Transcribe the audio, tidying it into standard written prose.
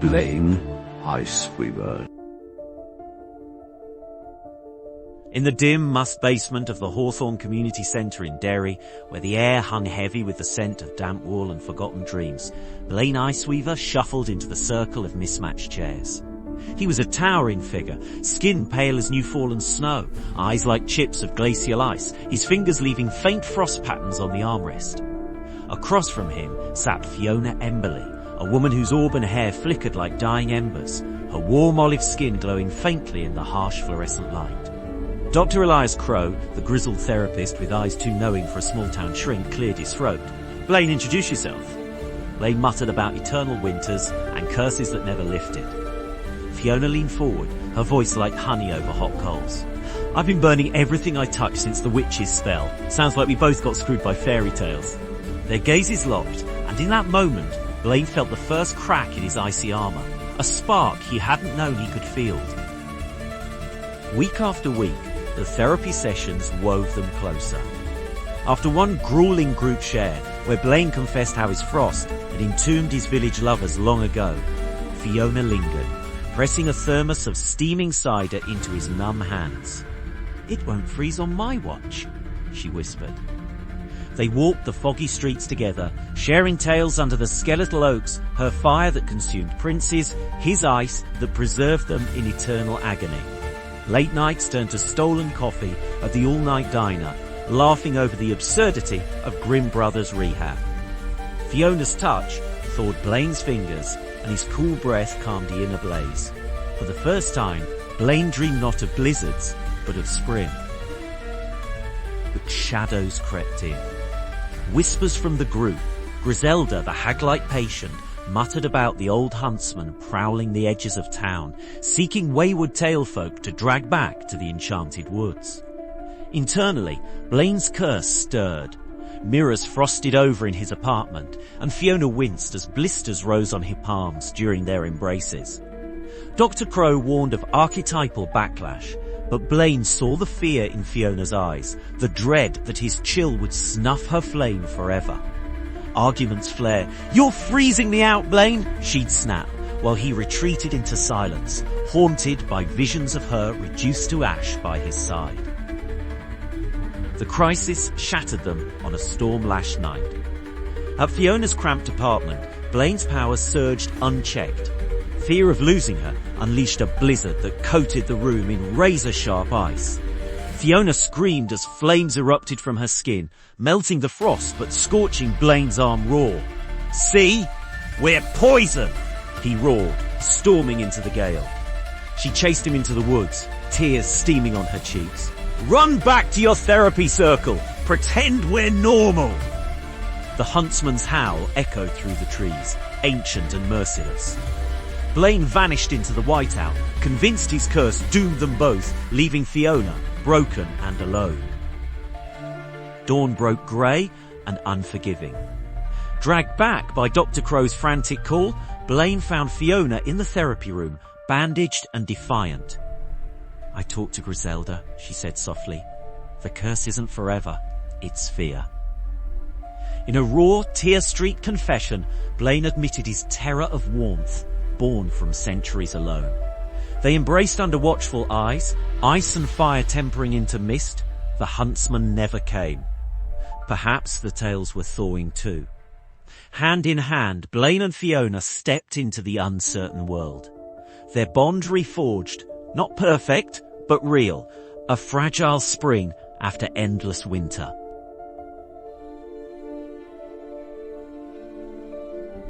Blaine Iceweaver. In the dim, musk basement of the Hawthorne Community Centre in Derry, where the air hung heavy with the scent of damp wool and forgotten dreams, Blaine Iceweaver shuffled into the circle of mismatched chairs. He was a towering figure, skin pale as new-fallen snow, eyes like chips of glacial ice, his fingers leaving faint frost patterns on the armrest. Across from him sat Fiona Emberley, a woman whose auburn hair flickered like dying embers, her warm olive skin glowing faintly in the harsh fluorescent light. Dr. Elias Crow, the grizzled therapist with eyes too knowing for a small-town shrink, cleared his throat. "Blaine, introduce yourself." Blaine muttered about eternal winters and curses that never lifted. Fiona leaned forward, her voice like honey over hot coals. "I've been burning everything I touch since the witch's spell. Sounds like we both got screwed by fairy tales." Their gazes locked, and in that moment, Blaine felt the first crack in his icy armour, a spark he hadn't known he could field. Week after week, the therapy sessions wove them closer. After one grueling group share, where Blaine confessed how his frost had entombed his village lovers long ago, Fiona lingered, pressing a thermos of steaming cider into his numb hands. "It won't freeze on my watch," she whispered. They walked the foggy streets together, sharing tales under the skeletal oaks, her fire that consumed princes, his ice that preserved them in eternal agony. Late nights turned to stolen coffee at the all-night diner, laughing over the absurdity of Grimm Brothers rehab. Fiona's touch thawed Blaine's fingers, and his cool breath calmed the inner blaze. For the first time, Blaine dreamed not of blizzards, but of spring. But shadows crept in. Whispers from the group, Griselda, the hag-like patient, muttered about the old huntsman prowling the edges of town, seeking wayward talefolk to drag back to the enchanted woods. Internally, Blaine's curse stirred. Mirrors frosted over in his apartment, and Fiona winced as blisters rose on her palms during their embraces. Dr. Crow warned of archetypal backlash, but Blaine saw the fear in Fiona's eyes, the dread that his chill would snuff her flame forever. Arguments flare. "You're freezing me out, Blaine," she'd snap, while he retreated into silence, haunted by visions of her reduced to ash by his side. The crisis shattered them on a storm-lashed night. At Fiona's cramped apartment, Blaine's powers surged unchecked. Fear of losing her unleashed a blizzard that coated the room in razor-sharp ice. Fiona screamed as flames erupted from her skin, melting the frost but scorching Blaine's arm raw. "See? We're poison!" he roared, storming into the gale. She chased him into the woods, tears steaming on her cheeks. "Run back to your therapy circle! Pretend we're normal!" The huntsman's howl echoed through the trees, ancient and merciless. Blaine vanished into the whiteout, convinced his curse doomed them both, leaving Fiona broken and alone. Dawn broke grey and unforgiving. Dragged back by Dr. Crow's frantic call, Blaine found Fiona in the therapy room, bandaged and defiant. "I talked to Griselda," she said softly. "The curse isn't forever, it's fear." In a raw, tear-streaked confession, Blaine admitted his terror of warmth, born from centuries alone. They embraced under watchful eyes, ice and fire tempering into mist. The huntsman never came. Perhaps the tales were thawing too. Hand in hand, Blaine and Fiona stepped into the uncertain world. Their bond reforged, not perfect, but real, a fragile spring after endless winter.